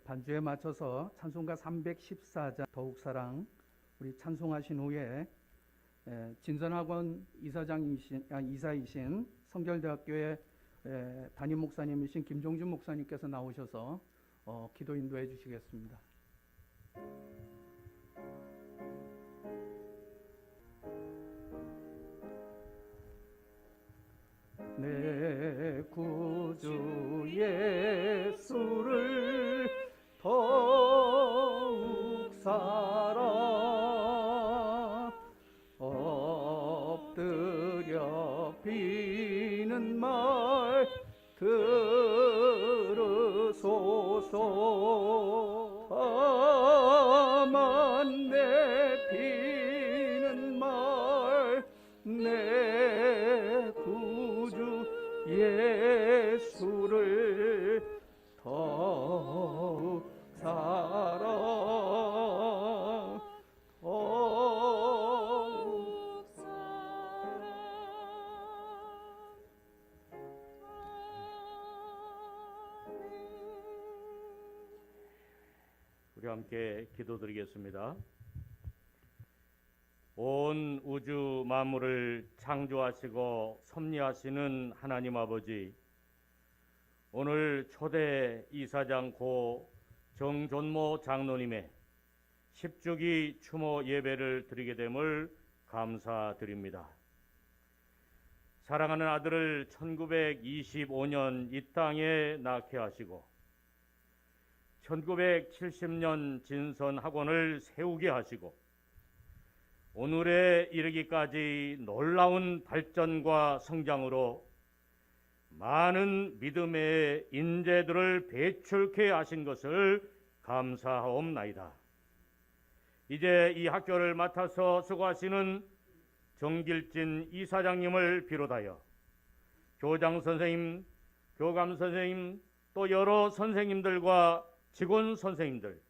반주에 맞춰서 찬송가 314장 더욱사랑 우리 찬송하신 후에 진선학원 이사이신 성결대학교의 담임 목사님이신 김종준 목사님께서 나오셔서 기도 인도해 주시겠습니다. 내 구주 예수를 더욱 사랑 엎드려 비는 말 들으소서. 다만 내 비는 말 내 구주 예수를 더욱 사랑 더욱 사랑. 우리 함께 기도드리겠습니다. 온 우주 만물을 창조하시고 섭리하시는 하나님 아버지, 오늘 초대 이사장 고 정존모 장로님의 10주기 추모 예배를 드리게 됨을 감사드립니다. 사랑하는 아들을 1925년 이 땅에 낳게 하시고 1970년 진선학원을 세우게 하시고 오늘에 이르기까지 놀라운 발전과 성장으로 많은 믿음의 인재들을 배출케 하신 것을 감사하옵나이다. 이제 이 학교를 맡아서 수고하시는 정길진 이사장님을 비롯하여 교장 선생님, 교감 선생님, 또 여러 선생님들과 직원 선생님들,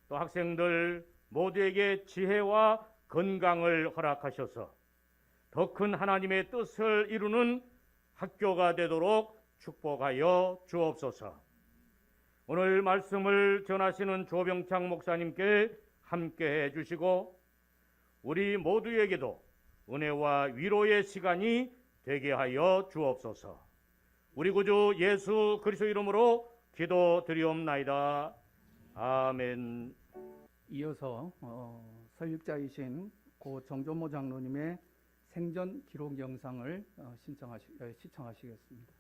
또 학생들 모두에게 지혜와 건강을 허락하셔서 더 큰 하나님의 뜻을 이루는 학교가 되도록 축복하여 주옵소서. 오늘 말씀을 전하시는 조병창 목사님께 함께해 주시고 우리 모두에게도 은혜와 위로의 시간이 되게 하여 주옵소서. 우리 구주 예수 그리스도 이름으로 기도드리옵나이다. 아멘. 이어서 설립자이신 고 정존모 장로님의 생전 기록 영상을 시청하시겠습니다.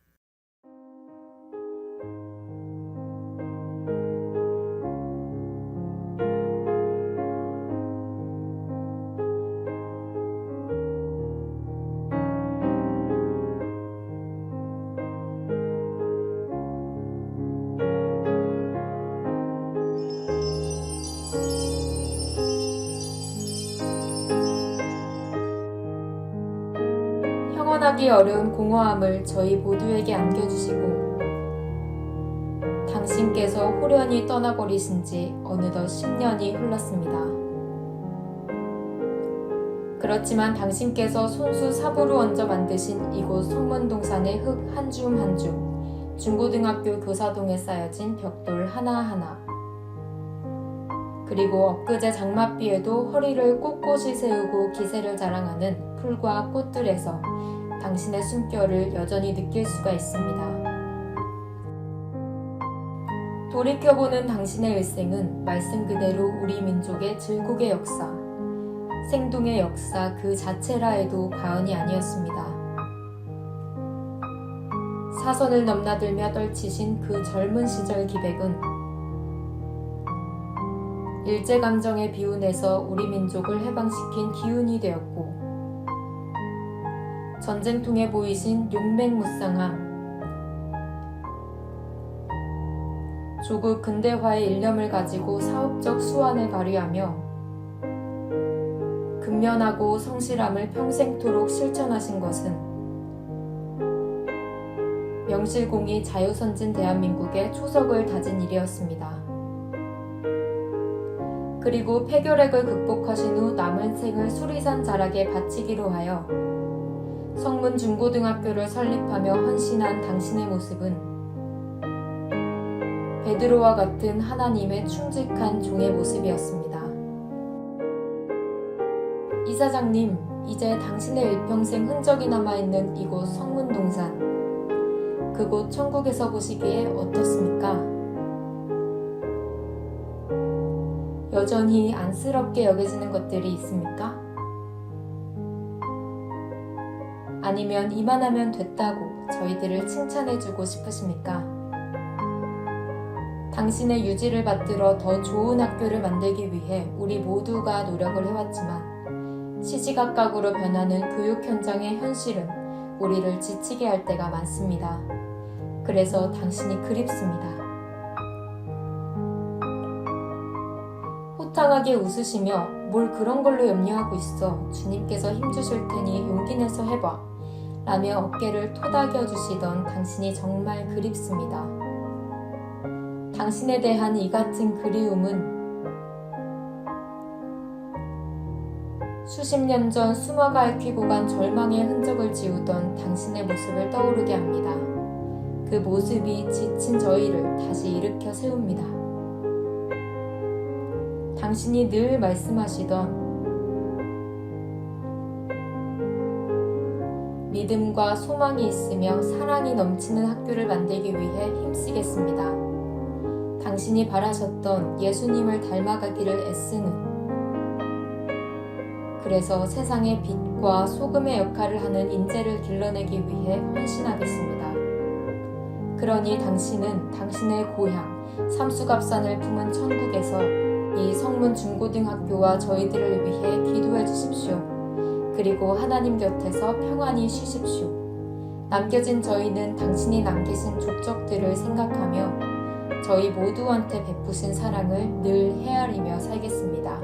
형언하기 어려운 공허함을 저희 모두에게 안겨주시고 당신께서 호련히 떠나버리신 지 어느덧 10년이 흘렀습니다. 그렇지만 당신께서 손수 삽으로 얹어 만드신 이곳 성문동산의 흙 한 줌 한 줌, 중고등학교 교사동에 쌓여진 벽돌 하나하나, 그리고 엊그제 장맛비에도 허리를 꼿꼿이 세우고 기세를 자랑하는 풀과 꽃들에서 당신의 숨결을 여전히 느낄 수가 있습니다. 돌이켜보는 당신의 일생은 말씀 그대로 우리 민족의 질국의 역사, 생동의 역사 그 자체라 해도 과언이 아니었습니다. 사선을 넘나들며 떨치신 그 젊은 시절 기백은 일제감정의 비운에서 우리 민족을 해방시킨 기운이 되었고 전쟁통에 보이신 용맹무쌍함, 조국 근대화의 일념을 가지고 사업적 수완을 발휘하며 근면하고 성실함을 평생토록 실천하신 것은 명실공히 자유선진 대한민국의 초석을 다진 일이었습니다. 그리고 폐결핵을 극복하신 후 남은 생을 수리산 자락에 바치기로 하여 성문 중고등학교를 설립하며 헌신한 당신의 모습은 베드로와 같은 하나님의 충직한 종의 모습이었습니다. 이사장님, 이제 당신의 일평생 흔적이 남아있는 이곳 성문동산, 그곳 천국에서 보시기에 어떻습니까? 여전히 안쓰럽게 여겨지는 것들이 있습니까? 아니면 이만하면 됐다고 저희들을 칭찬해주고 싶으십니까? 당신의 유지를 받들어 더 좋은 학교를 만들기 위해 우리 모두가 노력을 해왔지만 시시각각으로 변하는 교육 현장의 현실은 우리를 지치게 할 때가 많습니다. 그래서 당신이 그립습니다. 호탕하게 웃으시며 뭘 그런 걸로 염려하고 있어, 주님께서 힘주실 테니 용기 내서 해봐 라며 어깨를 토닥여 주시던 당신이 정말 그립습니다. 당신에 대한 이 같은 그리움은 수십 년 전 수마가 얽히고 간 절망의 흔적을 지우던 당신의 모습을 떠오르게 합니다. 그 모습이 지친 저희를 다시 일으켜 세웁니다. 당신이 늘 말씀하시던 믿음과 소망이 있으며 사랑이 넘치는 학교를 만들기 위해 힘쓰겠습니다. 당신이 바라셨던 예수님을 닮아가기를 애쓰는, 그래서 세상의 빛과 소금의 역할을 하는 인재를 길러내기 위해 헌신하겠습니다. 그러니 당신은 당신의 고향 삼수갑산을 품은 천국에서 이 성문 중고등학교와 저희들을 위해 기도해 주십시오. 그리고 하나님 곁에서 평안히 쉬십시오. 남겨진 저희는 당신이 남기신 족적들을 생각하며 저희 모두한테 베푸신 사랑을 늘 헤아리며 살겠습니다.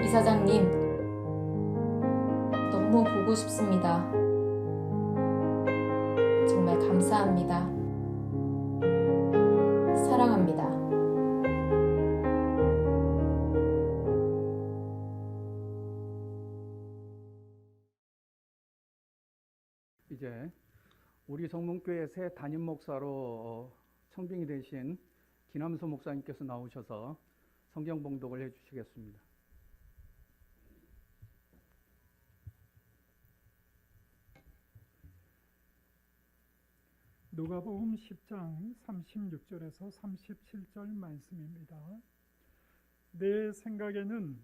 이사장님, 너무 보고 싶습니다. 정말 감사합니다. 사랑합니다. 이제 우리 성문교회 새 담임 목사로 청빙이 되신 김남수 목사님께서 나오셔서 성경 봉독을 해주시겠습니다. 누가복음 10장 36절에서 37절 말씀입니다. 내 생각에는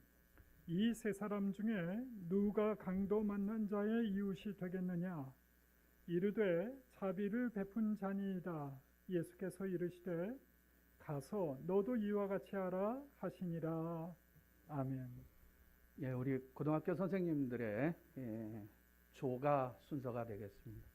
이 세 사람 중에 누가 강도 만난 자의 이웃이 되겠느냐? 이르되 자비를 베푼 자니이다. 예수께서 이르시되 가서 너도 이와 같이 하라 하시니라. 아멘. 예, 우리 고등학교 선생님들의 조가 순서가 되겠습니다.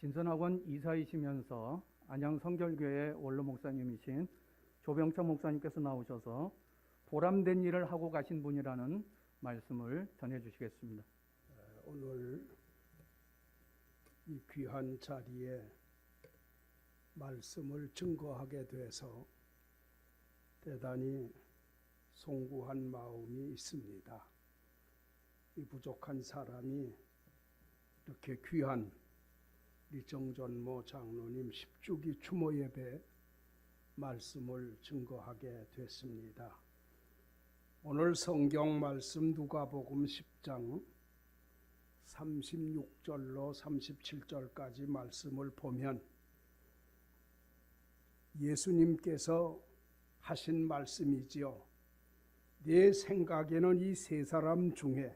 진선학원 이사이시면서 안양 성결교회 원로 목사님이신 조병천 목사님께서 나오셔서 보람된 일을 하고 가신 분이라는 말씀을 전해 주시겠습니다. 오늘 이 귀한 자리에 말씀을 증거하게 돼서 대단히 송구한 마음이 있습니다. 이 부족한 사람이 이렇게 귀한 우리 정전모 장로님 10주기 추모 예배 말씀을 증거하게 됐습니다. 오늘 성경 말씀 누가복음 10장 36절로 37절까지 말씀을 보면 예수님께서 하신 말씀이지요. 내 생각에는 이 세 사람 중에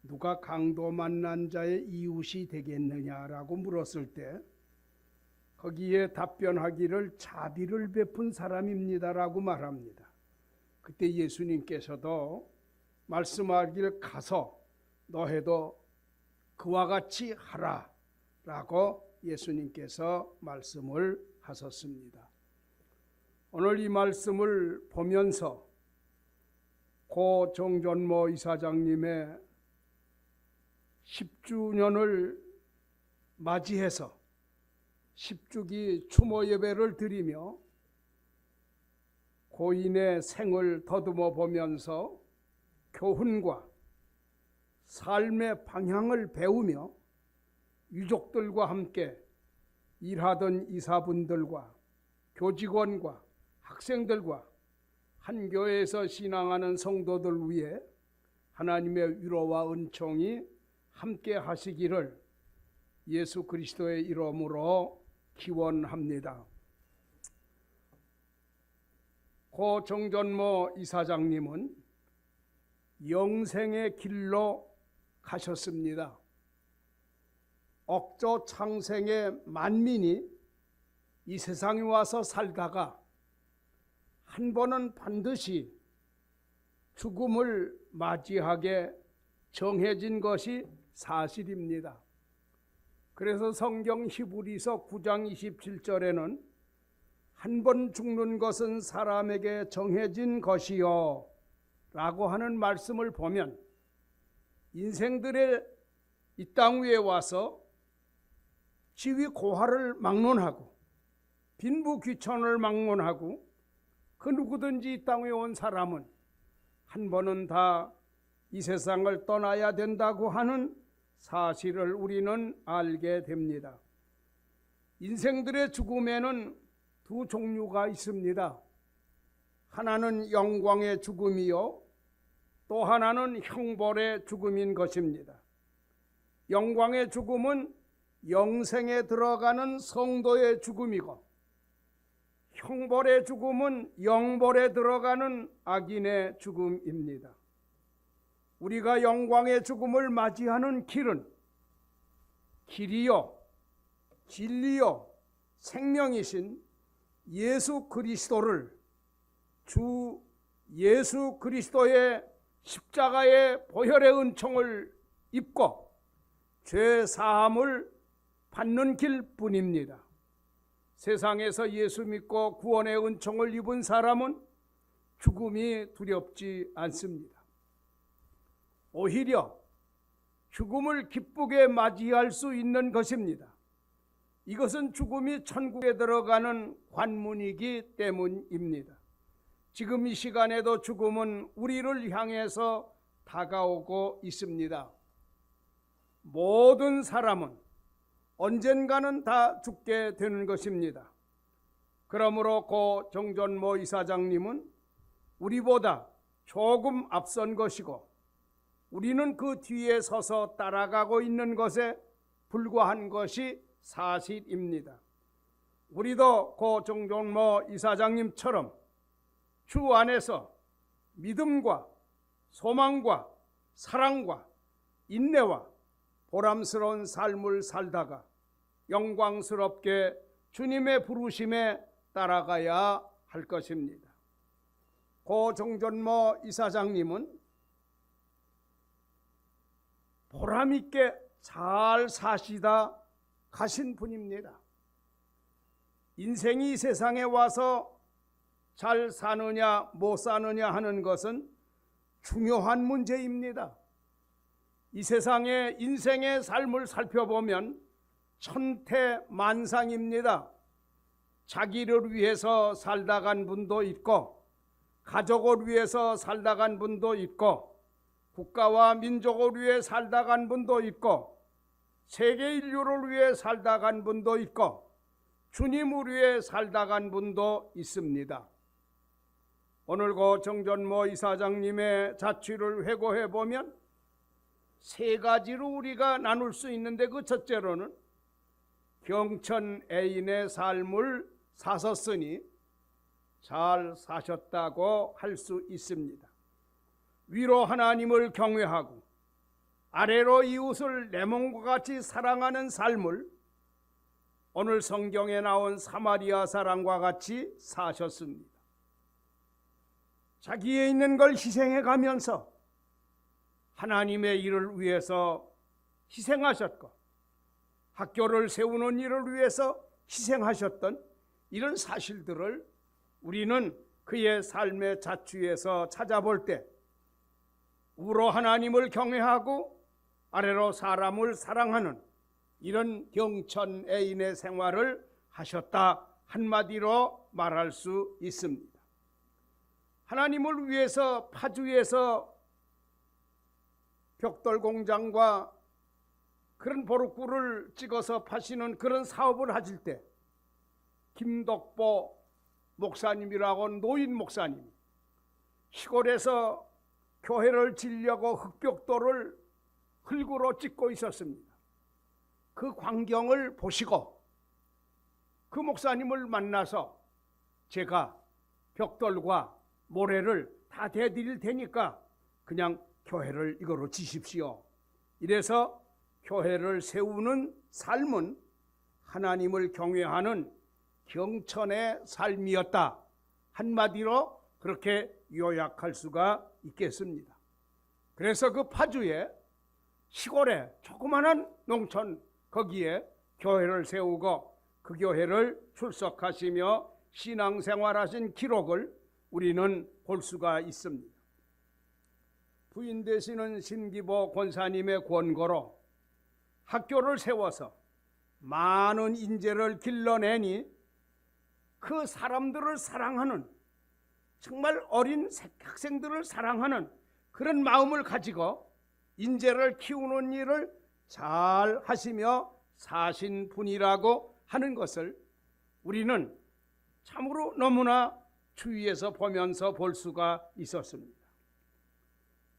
누가 강도 만난 자의 이웃이 되겠느냐라고 물었을 때 거기에 답변하기를 자비를 베푼 사람입니다라고 말합니다. 그때 예수님께서도 말씀하기를 가서 너희도 그와 같이 하라라고 예수님께서 말씀을 하셨습니다. 오늘 이 말씀을 보면서 고 정전모 이사장님의 10주년을 맞이해서 10주기 추모 예배를 드리며 고인의 생을 더듬어 보면서 교훈과 삶의 방향을 배우며 유족들과 함께 일하던 이사분들과 교직원과 학생들과 한 교회에서 신앙하는 성도들 위해 하나님의 위로와 은총이 함께 하시기를 예수 그리스도의 이름으로 기원합니다. 고 정전모 이사장님은 영생의 길로 가셨습니다. 억조 창생의 만민이 이 세상에 와서 살다가 한 번은 반드시 죽음을 맞이하게 정해진 것이 사실입니다. 그래서 성경 히브리서 9장 27절에는 한 번 죽는 것은 사람에게 정해진 것이요 라고 하는 말씀을 보면 인생들의 이 땅 위에 와서 지위 고하를 막론하고 빈부 귀천을 막론하고 그 누구든지 이 땅에 온 사람은 한 번은 다 이 세상을 떠나야 된다고 하는 사실을 우리는 알게 됩니다. 인생들의 죽음에는 두 종류가 있습니다. 하나는 영광의 죽음이요, 또 하나는 형벌의 죽음인 것입니다. 영광의 죽음은 영생에 들어가는 성도의 죽음이고, 형벌의 죽음은 영벌에 들어가는 악인의 죽음입니다. 우리가 영광의 죽음을 맞이하는 길이요, 진리요, 생명이신 예수 그리스도를 주 예수 그리스도의 십자가의 보혈의 은총을 입고 죄 사함을 받는 길뿐입니다. 세상에서 예수 믿고 구원의 은총을 입은 사람은 죽음이 두렵지 않습니다. 오히려 죽음을 기쁘게 맞이할 수 있는 것입니다. 이것은 죽음이 천국에 들어가는 관문이기 때문입니다. 지금 이 시간에도 죽음은 우리를 향해서 다가오고 있습니다. 모든 사람은 언젠가는 다 죽게 되는 것입니다. 그러므로 고 정전모 이사장님은 우리보다 조금 앞선 것이고 우리는 그 뒤에 서서 따라가고 있는 것에 불과한 것이 사실입니다. 우리도 고 정전모 이사장님처럼 주 안에서 믿음과 소망과 사랑과 인내와 보람스러운 삶을 살다가 영광스럽게 주님의 부르심에 따라가야 할 것입니다. 고 정전모 이사장님은 보람있게 잘 사시다 가신 분입니다. 인생이 세상에 와서 잘 사느냐 못 사느냐 하는 것은 중요한 문제입니다. 이 세상의 인생의 삶을 살펴보면 천태만상입니다. 자기를 위해서 살다 간 분도 있고 가족을 위해서 살다 간 분도 있고 국가와 민족을 위해 살다 간 분도 있고 세계 인류를 위해 살다 간 분도 있고 주님을 위해 살다 간 분도 있습니다. 오늘 고 정전모 이사장님의 자취를 회고해 보면 세 가지로 우리가 나눌 수 있는데, 그 첫째로는 경천 애인의 삶을 사셨으니 잘 사셨다고 할 수 있습니다. 위로 하나님을 경외하고 아래로 이웃을 내 몸과 같이 사랑하는 삶을 오늘 성경에 나온 사마리아 사람과 같이 사셨습니다. 자기에 있는 걸 희생해 가면서 하나님의 일을 위해서 희생하셨고 학교를 세우는 일을 위해서 희생하셨던 이런 사실들을 우리는 그의 삶의 자취에서 찾아볼 때 우로 하나님을 경외하고 아래로 사람을 사랑하는 이런 경천 애인의 생활을 하셨다, 한마디로 말할 수 있습니다. 하나님을 위해서 파주에서 벽돌 공장과 그런 보루꿀을 찍어서 파시는 그런 사업을 하실 때 김덕보 목사님이라고 노인 목사님, 시골에서 교회를 지려고 흙벽돌을 흙으로 찍고 있었습니다. 그 광경을 보시고 그 목사님을 만나서 제가 벽돌과 모래를 다 대드릴 테니까 그냥 교회를 이거로 지십시오. 이래서 교회를 세우는 삶은 하나님을 경외하는 경천의 삶이었다, 한마디로 그렇게 요약할 수가 있겠습니다. 그래서 그 파주에 시골에 조그마한 농촌 거기에 교회를 세우고 그 교회를 출석하시며 신앙생활하신 기록을 우리는 볼 수가 있습니다. 부인 되시는 신기보 권사님의 권고로 학교를 세워서 많은 인재를 길러내니 그 사람들을 사랑하는, 정말 어린 학생들을 사랑하는 그런 마음을 가지고 인재를 키우는 일을 잘 하시며 사신 분이라고 하는 것을 우리는 참으로 너무나 주위에서 보면서 볼 수가 있었습니다.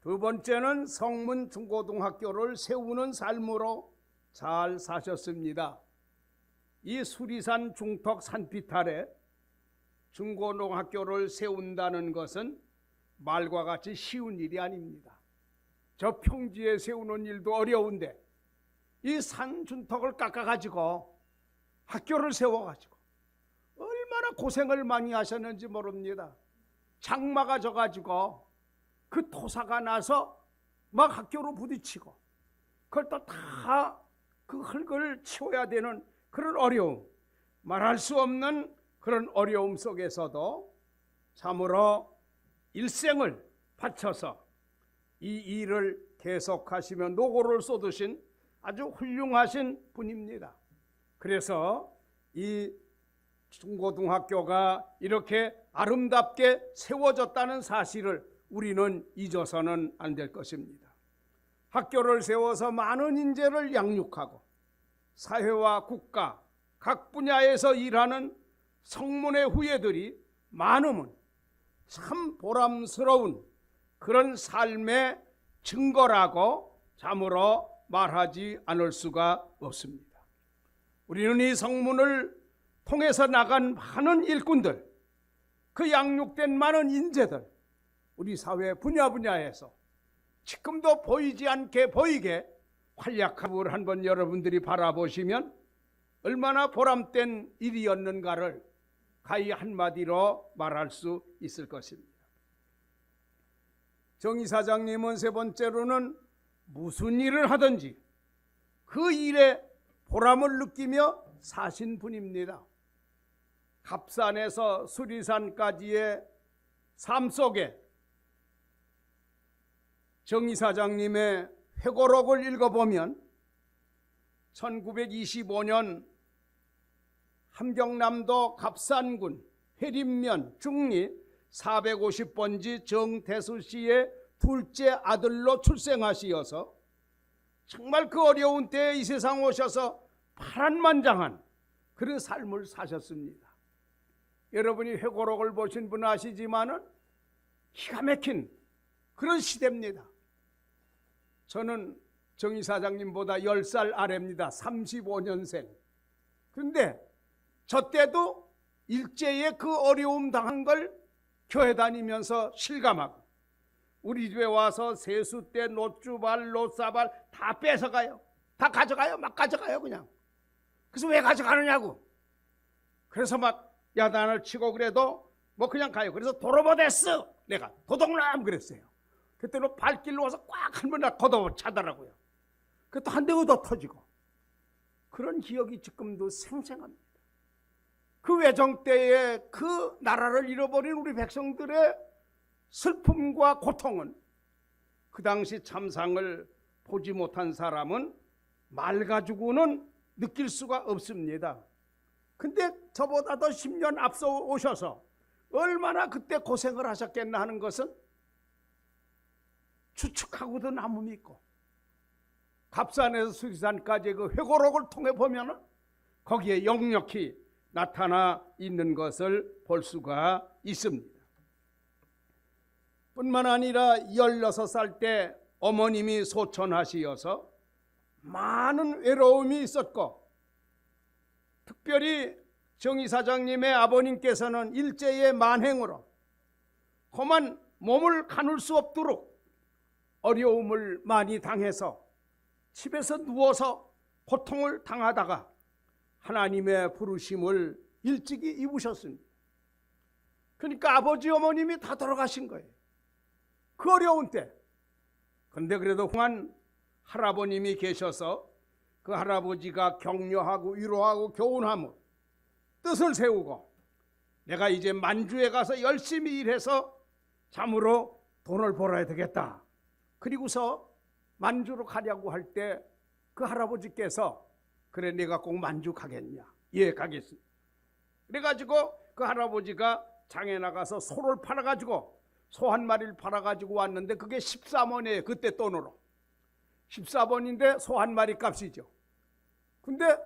두 번째는 성문 중고등학교를 세우는 삶으로 잘 사셨습니다. 이 수리산 중턱 산빛 아래 중고등학교를 세운다는 것은 말과 같이 쉬운 일이 아닙니다. 저 평지에 세우는 일도 어려운데 이 산 중턱을 깎아가지고 학교를 세워가지고 얼마나 고생을 많이 하셨는지 모릅니다. 장마가 져가지고 그 토사가 나서 막 학교로 부딪히고 그걸 또 다 그 흙을 치워야 되는 그런 어려움, 말할 수 없는 그런 어려움 속에서도 참으로 일생을 바쳐서 이 일을 계속하시며 노고를 쏟으신 아주 훌륭하신 분입니다. 그래서 이 중고등학교가 이렇게 아름답게 세워졌다는 사실을 우리는 잊어서는 안 될 것입니다. 학교를 세워서 많은 인재를 양육하고 사회와 국가 각 분야에서 일하는 성문의 후예들이 많으면 참 보람스러운 그런 삶의 증거라고 참으로 말하지 않을 수가 없습니다. 우리는 이 성문을 통해서 나간 많은 일꾼들, 그 양육된 많은 인재들, 우리 사회 분야에서 지금도 보이지 않게 보이게 활약함을 한번 여러분들이 바라보시면 얼마나 보람된 일이었는가를 가히 한마디로 말할 수 있을 것입니다. 정 이사장님은 세 번째로는 무슨 일을 하든지 그 일에 보람을 느끼며 사신 분입니다. 갑산에서 수리산까지의 삶 속에 정 이사장님의 회고록을 읽어보면 1925년 함경남도 갑산군 회림면 중리 450번지 정대수 씨의 둘째 아들로 출생하시어서 정말 그 어려운 때에 이 세상 오셔서 파란만장한 그런 삶을 사셨습니다. 여러분이 회고록을 보신 분은 아시지만은 기가 막힌 그런 시대입니다. 저는 정 이사장님보다 10살 아래입니다. 35년생. 그런데 저 때도 일제에 그 어려움 당한 걸 교회 다니면서 실감하고 우리 집에 와서 세수 때 노주발, 노사발 다 뺏어가요. 다 가져가요. 막 가져가요 그냥. 그래서 왜 가져가느냐고. 그래서 막 야단을 치고 그래도 뭐 그냥 가요. 그래서 도로보 됐어. 내가 도둑놈 그랬어요. 그때는 발길로 와서 꽉 한 번 걷어 차더라고요. 그것도 한 대 얻어 터지고. 그런 기억이 지금도 생생합니다. 그 외정 때에 그 나라를 잃어버린 우리 백성들의 슬픔과 고통은 그 당시 참상을 보지 못한 사람은 말 가지고는 느낄 수가 없습니다. 근데 저보다 더 10년 앞서 오셔서 얼마나 그때 고생을 하셨겠나 하는 것은 추측하고도 남음이 있고, 갑산에서 수리산까지 그 회고록을 통해 보면 거기에 역력히 나타나 있는 것을 볼 수가 있습니다. 뿐만 아니라 16살 때 어머님이 소천하시어서 많은 외로움이 있었고, 특별히 정의사장님의 아버님께서는 일제의 만행으로 험한 몸을 가눌 수 없도록 어려움을 많이 당해서 집에서 누워서 고통을 당하다가 하나님의 부르심을 일찍이 입으셨습니다. 그러니까 아버지 어머님이 다 돌아가신 거예요, 그 어려운 때. 근데 그래도 한 할아버님이 계셔서 그 할아버지가 격려하고 위로하고 교훈하며 뜻을 세우고, 내가 이제 만주에 가서 열심히 일해서 참으로 돈을 벌어야 되겠다. 그리고서 만주로 가려고 할 때 그 할아버지께서, 그래 내가 꼭 만주 가겠냐? 예, 가겠습니다. 그래가지고 그 할아버지가 장에 나가서 소를 팔아가지고 소 한 마리를 팔아가지고 왔는데 그게 14원이에요. 그때 돈으로 14원인데 소 한 마리 값이죠. 근데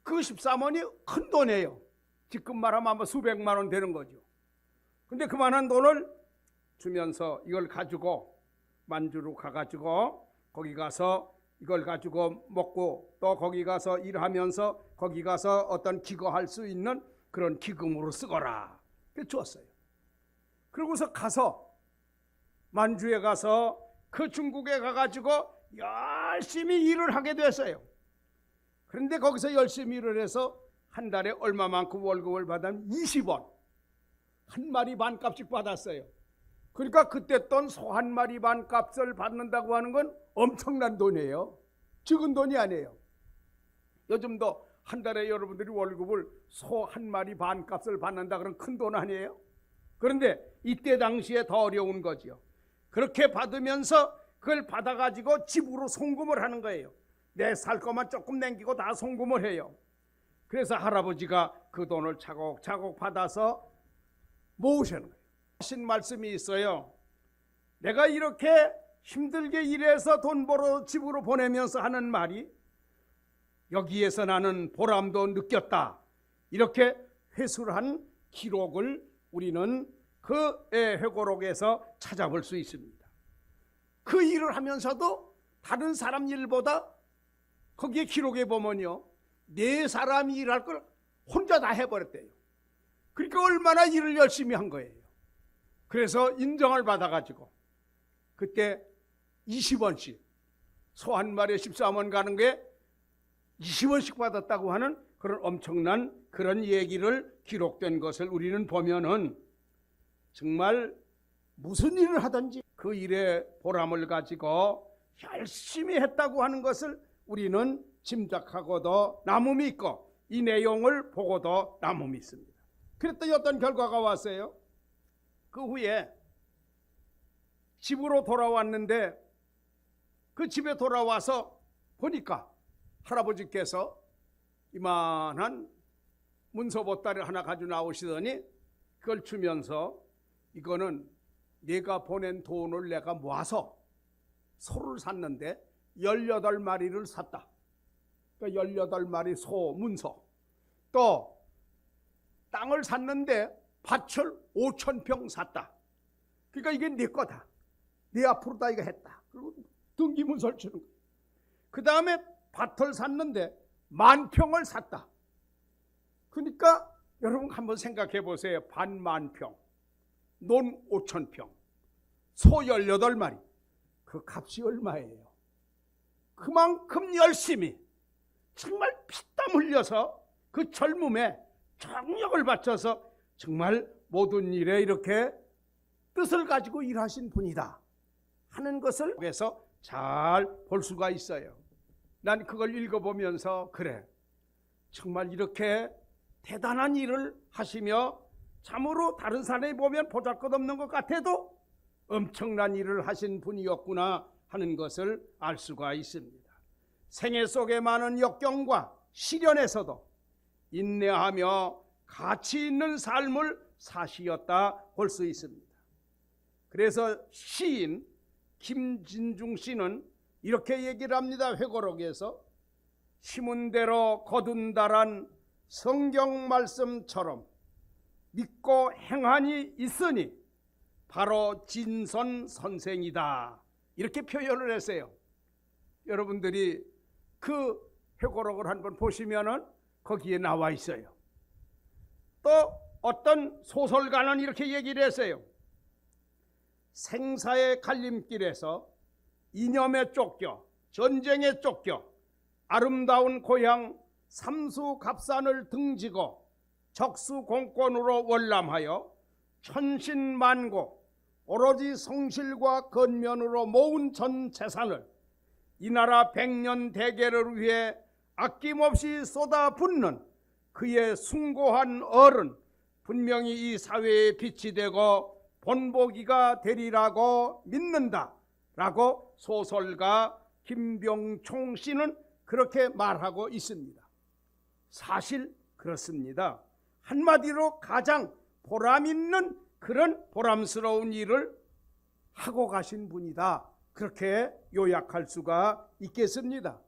그 14원이 큰 돈이에요. 지금 말하면 아마 수백만 원 되는 거죠. 근데 그만한 돈을 주면서 이걸 가지고 만주로 가가지고 거기 가서 이걸 가지고 먹고, 또 거기 가서 일하면서 거기 가서 어떤 기거할 수 있는 그런 기금으로 쓰거라, 그렇게 주었어요. 그러고서 가서 만주에 가서 그 중국에 가가지고 열심히 일을 하게 됐어요. 그런데 거기서 열심히 일을 해서 한 달에 얼마만큼 월급을 받으면 20원, 한 마리 반 값씩 받았어요. 그러니까 그때 돈 소 한 마리 반 값을 받는다고 하는 건 엄청난 돈이에요. 적은 돈이 아니에요. 요즘도 한 달에 여러분들이 월급을 소 한 마리 반 값을 받는다 그런 큰 돈 아니에요? 그런데 이때 당시에 더 어려운 거죠. 그렇게 받으면서 그걸 받아가지고 집으로 송금을 하는 거예요. 내 살 것만 조금 남기고 다 송금을 해요. 그래서 할아버지가 그 돈을 차곡차곡 받아서 모으시는 거예요. 하신 말씀이 있어요. 내가 이렇게 힘들게 일해서 돈 벌어 집으로 보내면서 하는 말이, 여기에서 나는 보람도 느꼈다. 이렇게 회술한 기록을 우리는 그 회고록에서 찾아볼 수 있습니다. 그 일을 하면서도 다른 사람 일보다 거기에 기록해 보면요, 네 사람이 일할 걸 혼자 다 해버렸대요. 그러니까 얼마나 일을 열심히 한 거예요. 그래서 인정을 받아가지고 그때 20원씩, 소 한 마리에 13원 가는 게 20원씩 받았다고 하는 그런 엄청난 그런 얘기를 기록된 것을 우리는 보면은 정말 무슨 일을 하든지 그 일에 보람을 가지고 열심히 했다고 하는 것을 우리는 짐작하고도 남음이 있고, 이 내용을 보고도 남음이 있습니다. 그랬더니 어떤 결과가 왔어요. 그 후에 집으로 돌아왔는데 그 집에 돌아와서 보니까 할아버지께서 이만한 문서 보따리 하나 가지고 나오시더니 그걸 주면서, 이거는 내가 보낸 돈을 내가 모아서 소를 샀는데 18마리를 샀다. 그러니까 18마리 소 문서. 또 땅을 샀는데 밭을 5,000평 샀다. 그러니까 이게 네 거다. 네 앞으로 다 이거 했다. 그리고 등기문서를 주는 거예요. 그 다음에 밭을 샀는데 10,000평을 샀다. 그러니까 여러분 한번 생각해 보세요. 밭 10,000평, 논 5,000평, 소 18마리. 그 값이 얼마예요? 그만큼 열심히 정말 피땀 흘려서 그 젊음에 정력을 바쳐서 정말 모든 일에 이렇게 뜻을 가지고 일하신 분이다 하는 것을 그래서 잘 볼 수가 있어요. 난 그걸 읽어보면서 그래, 정말 이렇게 대단한 일을 하시며 참으로 다른 사람이 보면 보잘것없는 것 같아도 엄청난 일을 하신 분이었구나 하는 것을 알 수가 있습니다. 생애 속의 많은 역경과 시련에서도 인내하며 가치 있는 삶을 사시었다 볼 수 있습니다. 그래서 시인 김진중 씨는 이렇게 얘기를 합니다. 회고록에서 심은 대로 거둔다란 성경 말씀처럼 믿고 행하니 있으니 바로 진선 선생이다, 이렇게 표현을 했어요. 여러분들이 그 회고록을 한번 보시면은 거기에 나와 있어요. 또 어떤 소설가는 이렇게 얘기를 했어요. 생사의 갈림길에서 이념에 쫓겨 전쟁에 쫓겨 아름다운 고향 삼수갑산을 등지고 적수공권으로 월남하여 천신만고 오로지 성실과 건면으로 모은 전 재산을 이 나라 백년 대계를 위해 아낌없이 쏟아붓는 그의 숭고한 얼은 분명히 이 사회의 빛이 되고 본보기가 되리라고 믿는다 라고 소설가 김병총 씨는 그렇게 말하고 있습니다. 사실 그렇습니다. 한마디로 가장 보람 있는 그런 보람스러운 일을 하고 가신 분이다, 그렇게 요약할 수가 있겠습니다.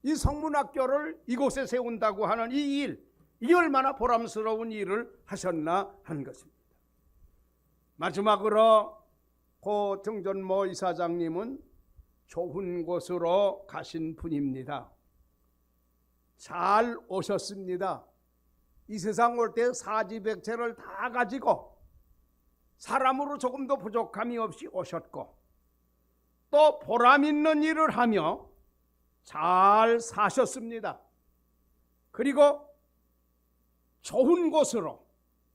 이 성문학교를 이곳에 세운다고 하는 이 일, 이 얼마나 보람스러운 일을 하셨나 하는 것입니다. 마지막으로 고 정전모 이사장님은 좋은 곳으로 가신 분입니다. 잘 오셨습니다. 이 세상 올 때 사지백체를 다 가지고 사람으로 조금도 부족함이 없이 오셨고, 또 보람 있는 일을 하며 잘 사셨습니다. 그리고 좋은 곳으로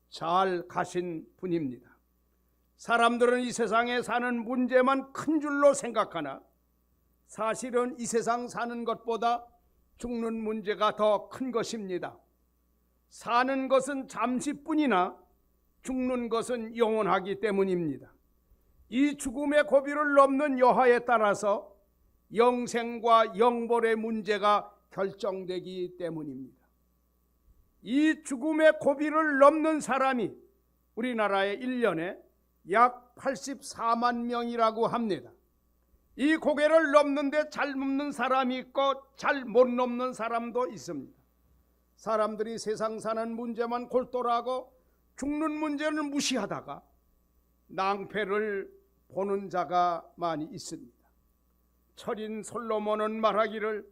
잘 가신 분입니다. 사람들은 이 세상에 사는 문제만 큰 줄로 생각하나 사실은 이 세상 사는 것보다 죽는 문제가 더 큰 것입니다. 사는 것은 잠시뿐이나 죽는 것은 영원하기 때문입니다. 이 죽음의 고비를 넘는 여하에 따라서 영생과 영벌의 문제가 결정되기 때문입니다. 이 죽음의 고비를 넘는 사람이 우리나라에 1년에 약 84만 명이라고 합니다. 이 고개를 넘는데 잘 넘는 사람이 있고 잘 못 넘는 사람도 있습니다. 사람들이 세상 사는 문제만 골똘하고 죽는 문제는 무시하다가 낭패를 보는 자가 많이 있습니다. 철인 솔로몬은 말하기를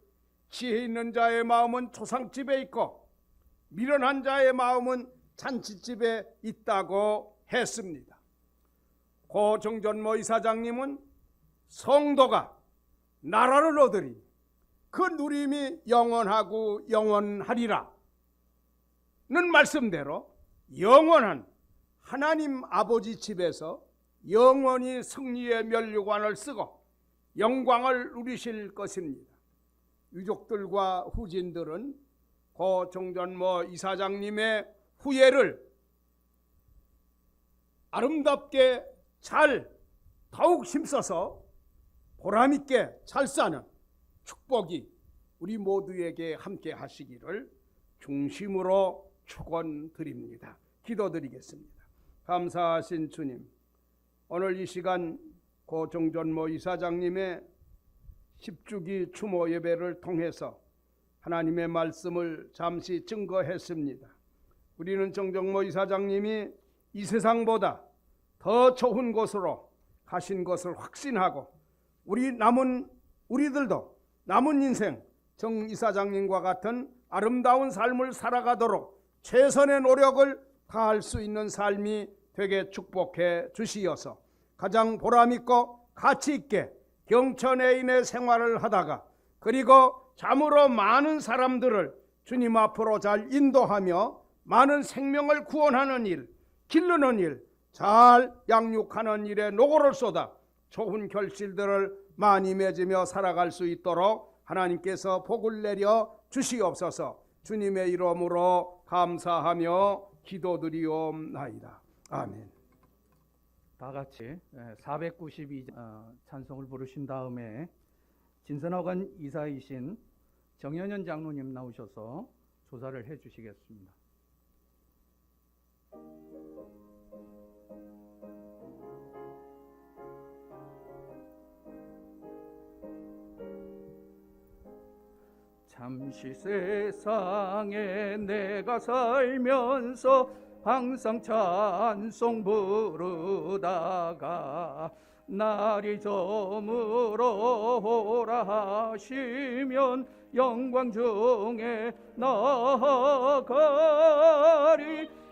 지혜 있는 자의 마음은 초상집에 있고 미련한 자의 마음은 잔치집에 있다고 했습니다. 고 정전모 이사장님은 성도가 나라를 얻으리 그 누림이 영원하고 영원하리라 는 말씀대로 영원한 하나님 아버지 집에서 영원히 승리의 면류관을 쓰고 영광을 누리실 것입니다. 유족들과 후진들은 고 정전모 이사장님의 후예를 아름답게 잘 더욱 힘써서 보람있게 잘 사는 축복이 우리 모두에게 함께 하시기를 중심으로 축원드립니다. 기도드리겠습니다. 감사하신 주님, 오늘 이 시간 고 정전모 이사장님의 10주기 추모 예배를 통해서 하나님의 말씀을 잠시 증거했습니다. 우리는 정정모 이사장님이 이 세상보다 더 좋은 곳으로 가신 것을 확신하고 우리들도 남은 인생 정 이사장님과 같은 아름다운 삶을 살아가도록 최선의 노력을 다할 수 있는 삶이 되게 축복해 주시어서 가장 보람있고 가치있게 경천애인의 생활을 하다가 그리고 참으로 많은 사람들을 주님 앞으로 잘 인도하며 많은 생명을 구원하는 일, 기르는 일, 잘 양육하는 일에 노고를 쏟아 좋은 결실들을 많이 맺으며 살아갈 수 있도록 하나님께서 복을 내려 주시옵소서. 주님의 이름으로 감사하며 기도드리옵나이다. 아멘. 다 같이 492 찬송을 부르신 다음에 진선학원 이사이신 정현현 장로님 나오셔서 조사를 해 주시겠습니다. 잠시 세상에 내가 살면서 항상 찬송 부르다가 날이 저물어오라 하시면 영광 중에 나아가리.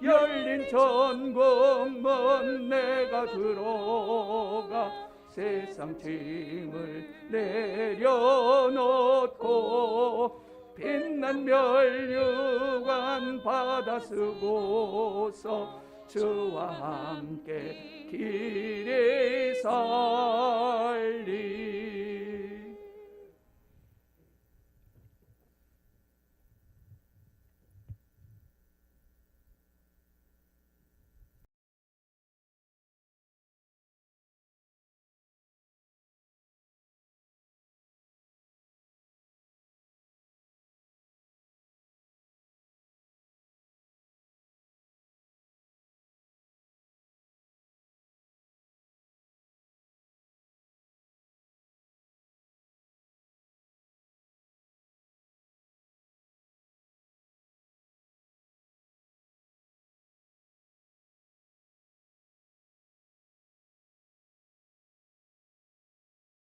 열린 천국문 내가 들어가 세상 짐을 내려놓고 빛난 멸류관 받아 쓰고서 주와 함께 길에 살리.